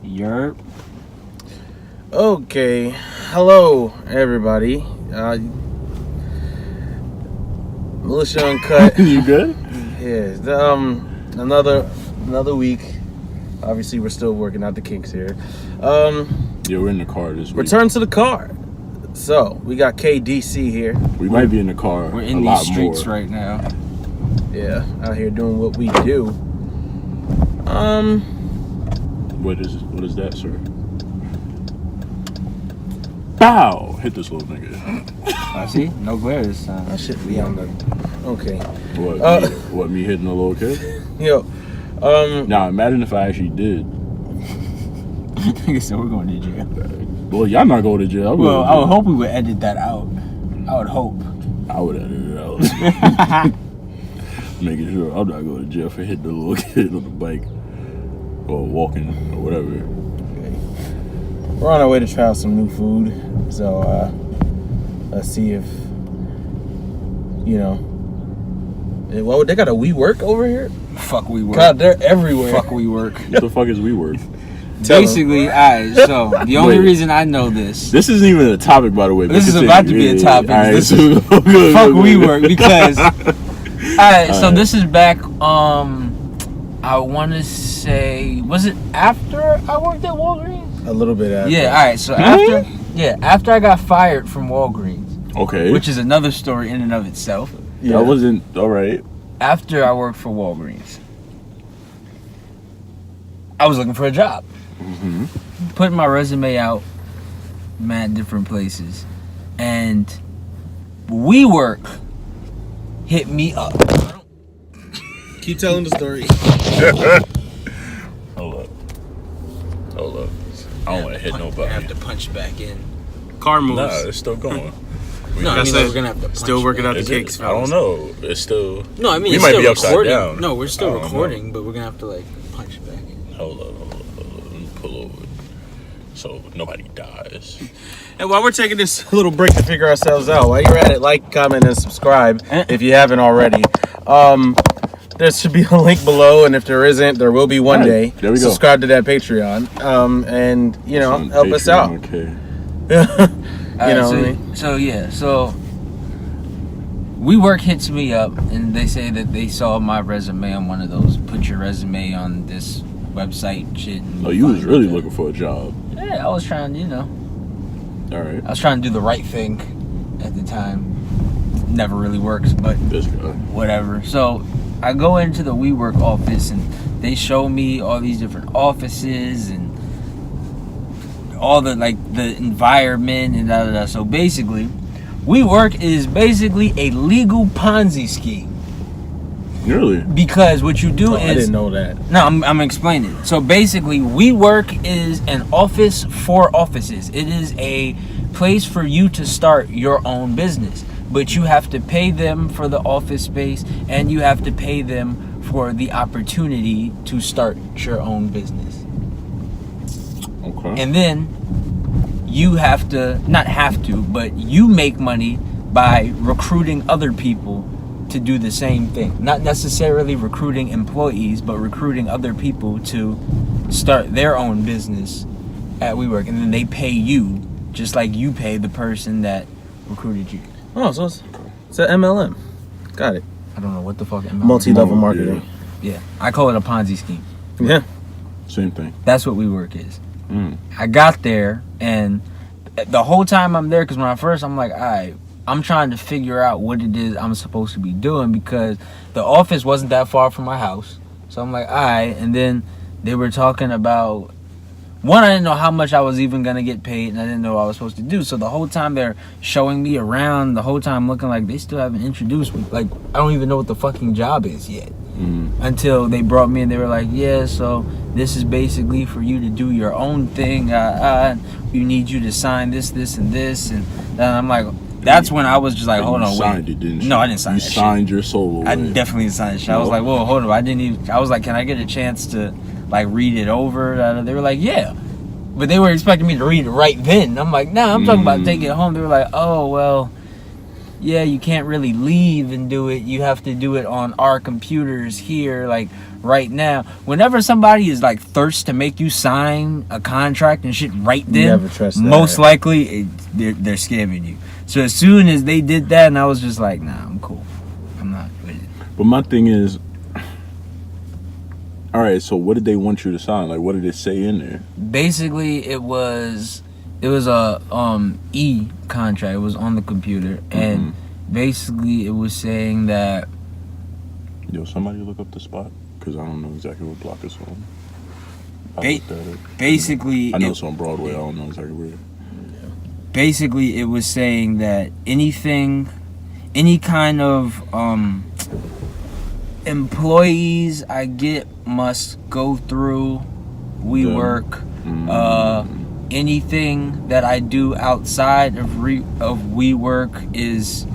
Yerp. Okay, hello everybody. Militia Uncut. You good? Yeah. Another week. Obviously, we're still working out the kinks here. Yeah, we're in the car this week. Return to the car. So we got KDC here. We might be in the car. We're in these streets right now. Yeah, out here doing what we do. What is that, sir? Bow! Hit this little nigga. I see. No glare this time. I should be on the. Okay. What, me hitting a little kid? Yo. Nah, imagine if I actually did. Nigga said we're going to jail. Well, y'all not going to jail. I would hope we would edit that out. I would hope. I would edit it out. Making sure I'm not going to jail for hitting a little kid on the bike or walking or whatever. We're on our way to try out some new food, so let's see if well, they got a WeWork over here. Fuck WeWork. God, they're everywhere. Fuck WeWork. What the fuck is WeWork? Basically, so the only reason I know this isn't even a topic, by the way. This is about to be a topic. Right, this is fuck WeWork because. So this is back. I want to say, was it after I worked at Walgreens? A little bit after. Yeah. All right. So after I got fired from Walgreens. Okay. Which is another story in and of itself. Yeah. That wasn't all right. After I worked for Walgreens, I was looking for a job. Mm-hmm. Putting my resume out, mad different places, and WeWork hit me up. Keep telling the story. Hold up. I don't want to hit nobody. I have to punch back in. Car moves. Nah, it's still going. No, I mean, we're gonna have to punch still working back. out the Is kinks. it? I don't know. It's still. No, I mean we it's might still be upside recording. down. No, we're still I don't recording, but we're gonna have to punch back in. Hold up. Let me pull over so nobody dies. And while we're taking this little break to figure ourselves out, while you're at it, like, comment, and subscribe if you haven't already. There should be a link below, and if there isn't, there will be one day. There we go. Subscribe to that Patreon, and help us out. Okay. So WeWork hits me up, and they say that they saw my resume on one of those put your resume on this website shit. Oh, you was really looking for a job. Yeah, I was trying, All right. I was trying to do the right thing at the time. Never really works, but This guy. whatever. So I go into the WeWork office, and they show me all these different offices and all the the environment and da da da. So basically, WeWork is basically a legal Ponzi scheme. Really? Because what you do is I didn't know that. No, I'm explaining. So basically, WeWork is an office for offices. It is a place for you to start your own business. But you have to pay them for the office space, and you have to pay them for the opportunity to start your own business. Okay. And then you have to, not have to, but you make money by recruiting other people to do the same thing. Not necessarily recruiting employees, but recruiting other people to start their own business at WeWork. And then they pay you just like you pay the person that recruited you. Oh, so it's an MLM. Got it. I don't know what the fuck MLM. Multi-level marketing. Yeah, I call it a Ponzi scheme. Yeah. Same thing. That's what WeWork is. Mm. I got there, and the whole time I'm there, because when I'm like, all right, I'm trying to figure out what it is I'm supposed to be doing, because the office wasn't that far from my house. So I'm like, all right. And then they were talking about, one, I didn't know how much I was even going to get paid, and I didn't know what I was supposed to do. So the whole time they're showing me around, the whole time looking like they still haven't introduced me. Like, I don't even know what the fucking job is yet. Mm. Until they brought me in, they were like, yeah, so this is basically for you to do your own thing. You need you to sign this, and this. And then I'm like, that's when I was just like, hold on, wait. You signed it, didn't you? No, I didn't sign that shit. You signed your soul away. I definitely didn't sign that shit. I was like, whoa, hold on. I was like, can I get a chance to read it over? They were like, yeah. But they were expecting me to read it right then. I'm like, nah, I'm talking about taking it home. They were like, oh, well, yeah, you can't really leave and do it. You have to do it on our computers here, like right now. Whenever somebody is like thirst to make you sign a contract and shit right then, Never trust that. most likely they're scamming you. So as soon as they did that, and I was just like, nah, I'm cool. I'm not with it. But my thing is, all right, so what did they want you to sign? Like, what did it say in there? Basically, it was a e-contract. It was on the computer, and basically it was saying that. Yo, somebody look up the spot, because I don't know exactly what block it's on. Basically, I know it's on Broadway. I don't know exactly where. Basically, it was saying that any kind of employees I get must go through WeWork. Anything that I do outside of WeWork is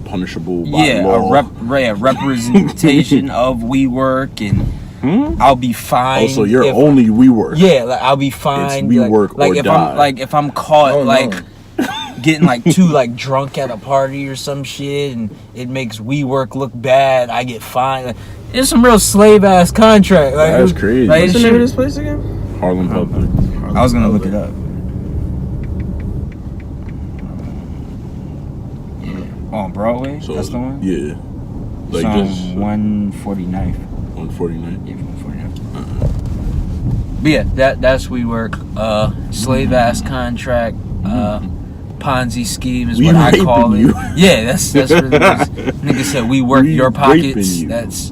punishable by law. A representation of WeWork, and I'll be fined. Also, you're only WeWork. Yeah, like I'll be fined. It's WeWork or die. If I'm caught getting like too like drunk at a party or some shit, and it makes WeWork look bad, I get fined. Like, it's some real slave ass contract. Like, that's crazy. What's the name of this place again? Harlem Public. I was gonna look it up. On Broadway? So, that's the one? Yeah. Like it's just 149th. 149th? Yeah, 149th. But yeah, that's WeWork. Slave ass contract. Ponzi scheme is what I call it. You. Yeah, that's what it is. Nigga said we work your pockets. You. That's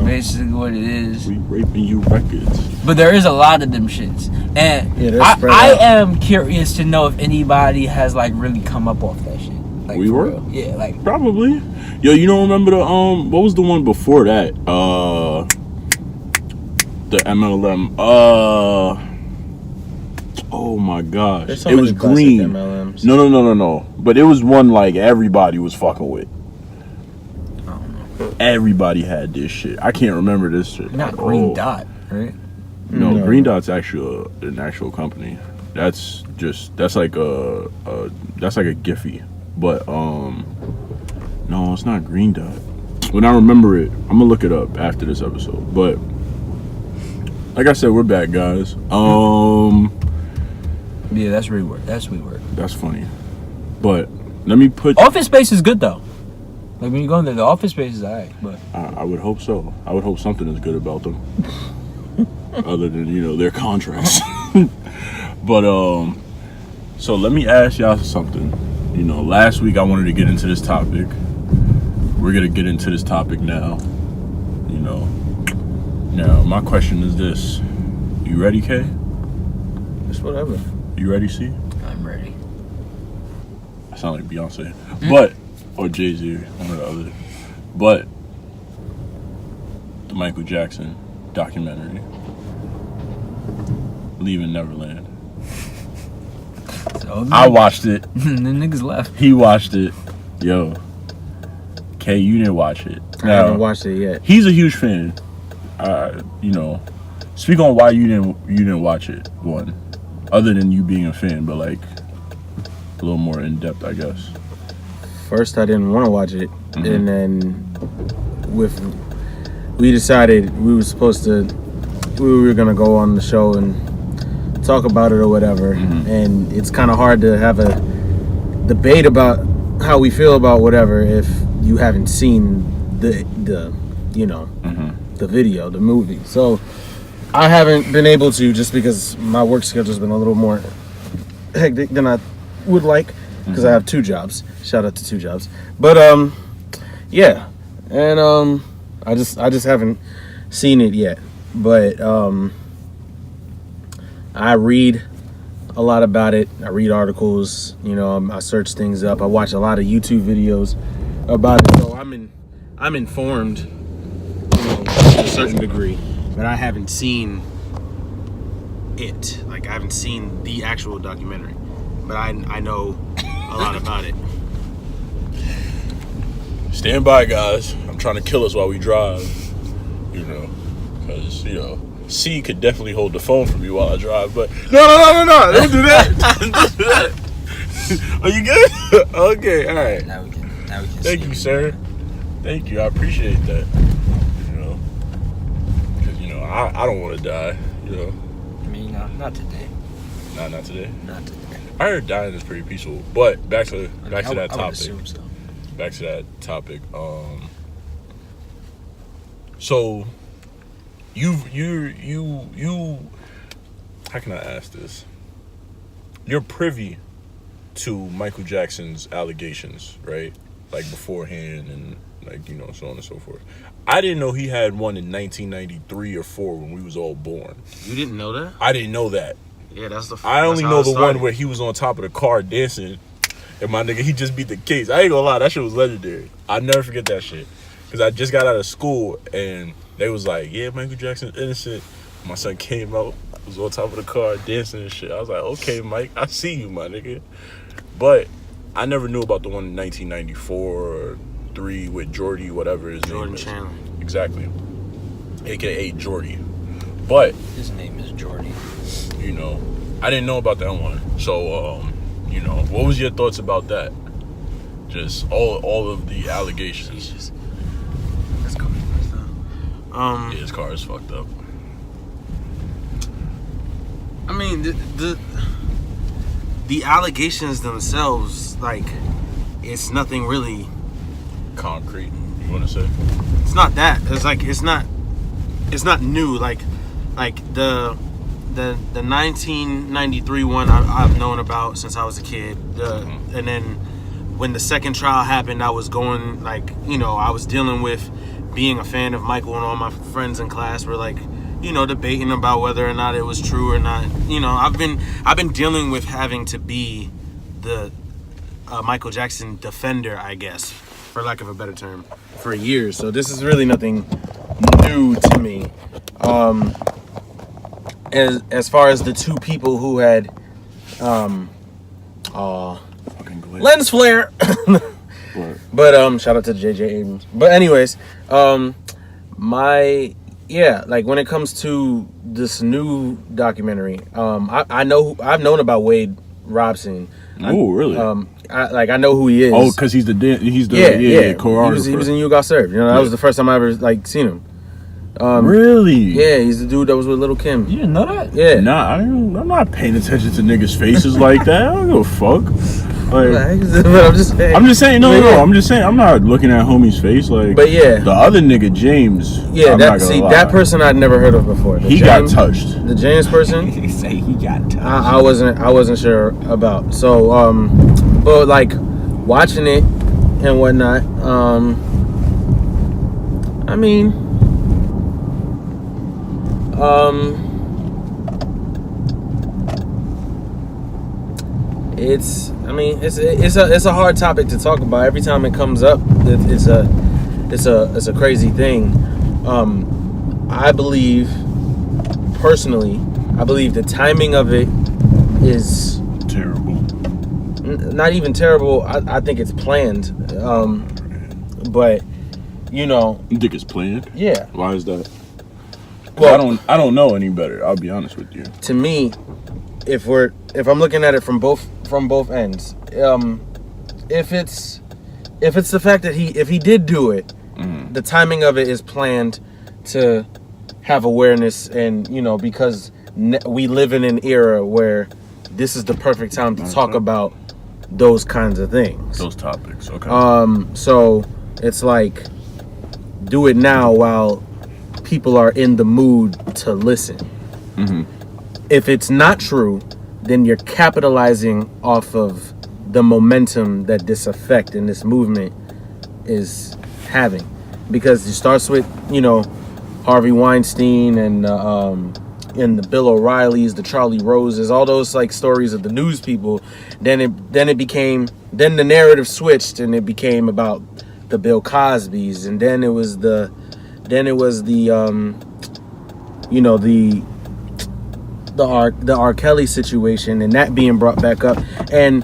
basically what it is. We raping you records. But there is a lot of them shits. And I am curious to know if anybody has like really come up off that shit. Like, WeWork? Yeah, like probably. Yo, you don't remember the what was the one before that? The MLM. Oh my gosh. So it was green. MLMs. No. But it was one like everybody was fucking with. I don't know. Everybody had this shit. I can't remember this shit. Not Green Dot, right? No, Green Dot's actually an actual company. That's like a Giphy. But no, it's not Green Dot. When I remember it, I'm gonna look it up after this episode. But like I said, we're back, guys. Yeah, that's WeWork. That's funny. But let me put Office Space is good though. Like when you go in there, the Office Space is alright. But I would hope so. I would hope something is good about them, other than their contracts. But so let me ask y'all something. Last week I wanted to get into this topic. We're gonna get into this topic now. Now my question is this: you ready, Kay? It's whatever. You ready, C? I'm ready. I sound like Beyonce, or Jay-Z, one or the other. But the Michael Jackson documentary, Leaving Neverland. So, I watched it. The niggas left. He watched it. Yo, Kay, you didn't watch it. I haven't watched it yet. He's a huge fan. Speak on why you didn't watch it. One, other than you being a fan, but like a little more in depth, I guess. First, I didn't want to watch it, and then we decided we were gonna go on the show and talk about it or whatever, and it's kind of hard to have a debate about how we feel about whatever if you haven't seen the video, the movie. So I haven't been able to, just because my work schedule's been a little more hectic than I would like, because I have 2 jobs. Shout out to 2 jobs. But yeah, and I just haven't seen it yet. But I read a lot about it. I read articles. I search things up. I watch a lot of YouTube videos about it. So I'm informed, to a certain degree. But I haven't seen it. Like, I haven't seen the actual documentary. But I know a lot about it. Stand by, guys. I'm trying to kill us while we drive. Because, C could definitely hold the phone for me while I drive. But no. Don't do that. Don't do that. Are you good? Okay, all right. Now we can. Now we can Thank see you, sir. Thank you. I appreciate that. You know, because I don't want to die. You know. I mean, not today. Not today. Not today. I heard dying is pretty peaceful, but back to that I would topic. assume so. Back to that topic. So you how can I ask this? You're privy to Michael Jackson's allegations, right? Like beforehand and so on and so forth. I didn't know he had one in 1993 or 4 when we was all born. You didn't know that? I didn't know that. Yeah, that's the. I only know the one where he was on top of the car dancing, and my nigga, he just beat the case. I ain't gonna lie, that shit was legendary. I'll never forget that shit. Because I just got out of school, and they was like, yeah, Michael Jackson's innocent. My son came out, was on top of the car dancing and shit. I was like, okay, Mike, I see you, my nigga. But I never knew about the one in 1994 or 3 with Jordy, whatever his name is. Jordan Chandler. Exactly. AKA Jordy. But His name is Jordy. I didn't know about that one. So, what was your thoughts about that? Just all of the allegations. Let's go. Yeah, his car is fucked up. I mean, the allegations themselves, like, it's nothing really Concrete, you want to say? It's not that. It's not new. Like the 1993 one I've known about since I was a kid. And then when the second trial happened, I was going I was dealing with being a fan of Michael, and all my friends in class were debating about whether or not it was true or not. I've been dealing with having to be the Michael Jackson defender, I guess, for lack of a better term, for years. So this is really nothing new to me. As far as the two people who had lens flare. But shout out to J.J. Abrams. But anyways, when it comes to this new documentary, I've known about Wade Robson. Oh, really? I know who he is. Oh, because he's the choreographer. He was in You Got Served. That was the first time I ever seen him. Really? Yeah, he's the dude that was with Lil' Kim. You didn't know that? Yeah. Nah, I'm not paying attention to niggas' faces like that. I don't give a fuck. Like, I'm just saying. I'm just saying. No. I'm just saying. I'm not looking at homie's face. Like, but yeah, the other nigga James. Yeah, that person I'd never heard of before. He got touched. The James person. He say he got touched. I wasn't sure about. So but watching it and whatnot. I mean. It's a hard topic to talk about. Every time it comes up, it's a crazy thing. I believe the timing of it is terrible. Not even terrible. I think it's planned. But You think it's planned? Yeah. Why is that? Well, I don't know any better. I'll be honest with you. To me, if I'm looking at it from both ends, if it's the fact that if he did do it, the timing of it is planned to have awareness, and because we live in an era where this is the perfect time to talk about those kinds of things, those topics. Okay. So it's do it now while people are in the mood to listen. If it's not true, then you're capitalizing off of the momentum that this effect and this movement is having, because it starts with Harvey Weinstein and the Bill O'Reillys, the Charlie Roses, all those stories of the news people. Then the narrative switched and it became about the Bill Cosbys, and then it was the R. Kelly situation, and that being brought back up. And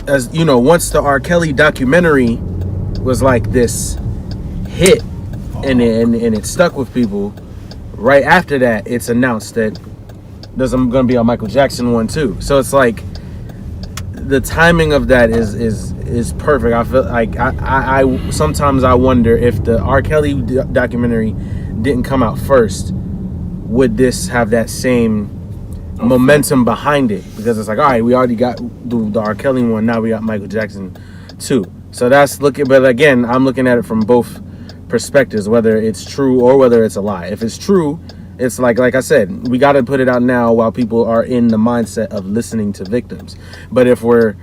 as once the R. Kelly documentary was this hit and it stuck with people, right after that it's announced that there's going to be a Michael Jackson one too. So it's the timing of that is perfect. I feel like I sometimes I wonder if the R. Kelly documentary didn't come out first, would this have that same momentum behind it? Because it's like, all right, we already got the R. Kelly one, now we got Michael Jackson too. So that's looking, but again, I'm looking at it from both perspectives, whether it's true or whether it's a lie. If it's true, it's like I said, we got to put it out now while people are in the mindset of listening to victims. But if we're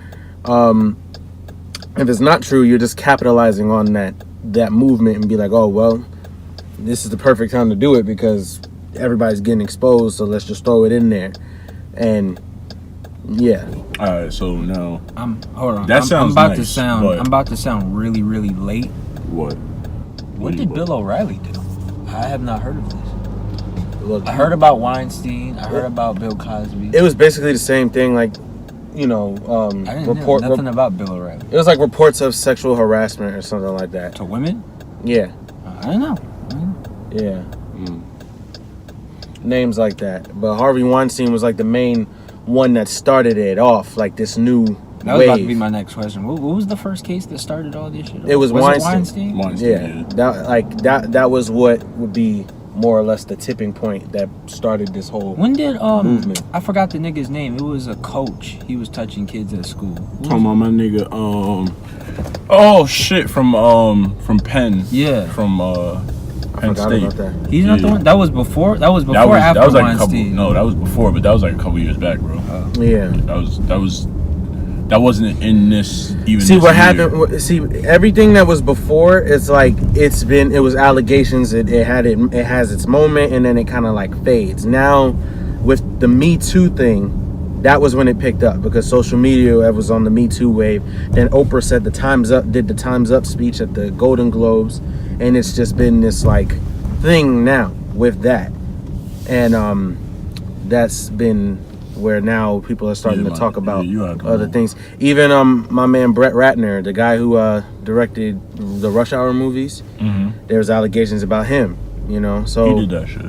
if it's not true, you're just capitalizing on that movement and be like, oh well, this is the perfect time to do it because everybody's getting exposed, so let's just throw it in there. And yeah. All right, so now hold on. That sounds I'm nice, about to sound really, really late. What? What did Bill O'Reilly do? I have not heard of this. Look, I heard about Weinstein. I heard about Bill Cosby. it was basically the same thing, like, you know, I didn't know nothing about Bill O'Reilly. it was like reports of sexual harassment or something like that. To women? Yeah. I don't know. Yeah. Names like that. But Harvey Weinstein was like the main one that started it off, like this new That was wave. about to be my next question. What was the first case that started all this shit? It was Weinstein. Weinstein? Weinstein, Yeah. That was what would be more or less the tipping point that started this whole When did movement. I forgot the nigga's name. It was a coach. He was touching kids at school. Talking about my nigga, oh shit, from Penn. Yeah. From Penn Forgot State. about that. He's not the one. That was before. That was before. That after was like Weinstein. that was before, but that was like a couple years back, bro. Yeah. That wasn't in this even. See this what year. happened. See, everything that was before, it's like it was allegations. It has its moment, and then it kind of like fades. Now, with the Me Too thing, that was when it picked up because social media was on the Me Too wave. Then Oprah said did the Time's Up speech at the Golden Globes, and it's just been this like thing now with that, and that's been where now people are starting to talk about other things. Even my man Brett Ratner, the guy who directed the Rush Hour movies, there's allegations about him, you know. So he did that shit.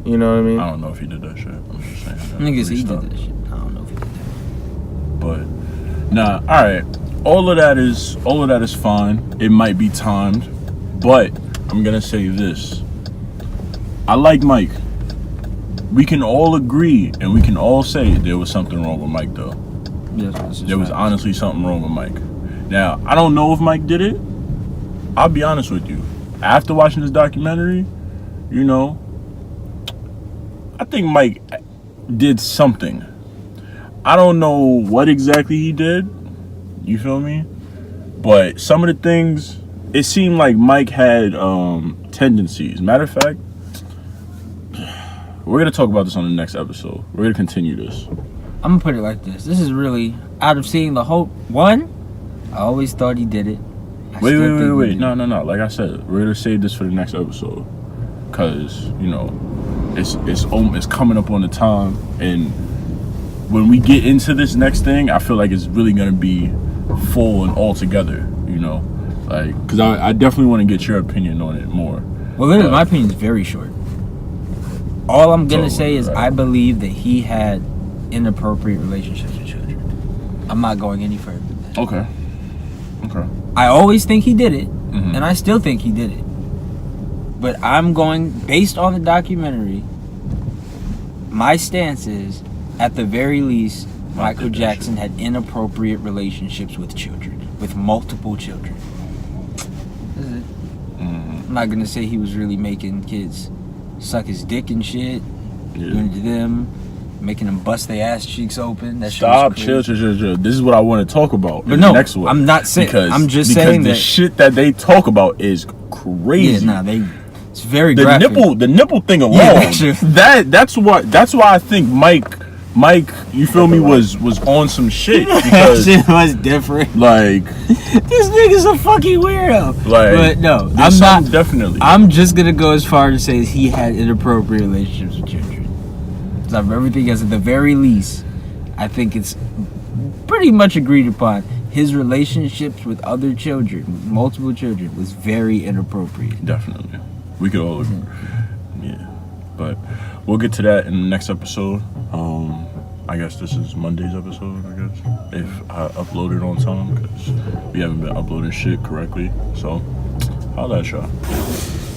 You know what I mean? I don't know if he did that shit. I'm just saying. Niggas, he did that shit. I don't know if he did that. But nah, all right. All of that is fine. It might be timed, but I'm gonna say this. I like Mike. We can all agree and we can all say there was something wrong with Mike, though. Yes, There was honestly something wrong with Mike. Now, I don't know if Mike did it. I'll be honest with you. After watching this documentary, you know, I think Mike did something. I don't know what exactly he did. You feel me? But some of the things, it seemed like Mike had tendencies. Matter of fact, we're going to talk about this on the next episode. We're going to continue this. I'm going to put it like this. This is really, out of seeing the whole, one, I always thought he did it. Wait. No. Like I said, we're going to save this for the next episode. Because, you know, it's coming up on the time. And when we get into this next thing, I feel like it's really going to be full and all together, you know? Like, because I definitely want to get your opinion on it more. Well, literally, my opinion is very short. All I'm going to say is I believe that he had inappropriate relationships with children. I'm not going any further than that. Okay. I always think he did it, and I still think he did it. But I'm going, based on the documentary, my stance is, at the very least, Michael Jackson had inappropriate relationships with children, with multiple children. That's it. I'm not going to say he was really making kids suck his dick and shit, doing it to them, making them bust their ass cheeks open. That Stop, chill. This is what I want to talk about. But in the next one. I'm not saying. I'm just because saying the that shit that they talk about is crazy. Yeah, it's very graphic. The nipple thing alone. Yeah, that's why I think Mike, you feel me, was on some shit that because shit was different. like This nigga's a fucking weirdo. like But no, there's I'm not. something definitely. I'm just gonna go as far to say he had inappropriate relationships with children. So everything else, at the very least, I think it's pretty much agreed upon. His relationships with other children, multiple children, was very inappropriate. Definitely, we could all agree. Yeah, but we'll get to that in the next episode. I guess this is Monday's episode, I guess. If I uploaded on time, because we haven't been uploading shit correctly. So, holla at y'all.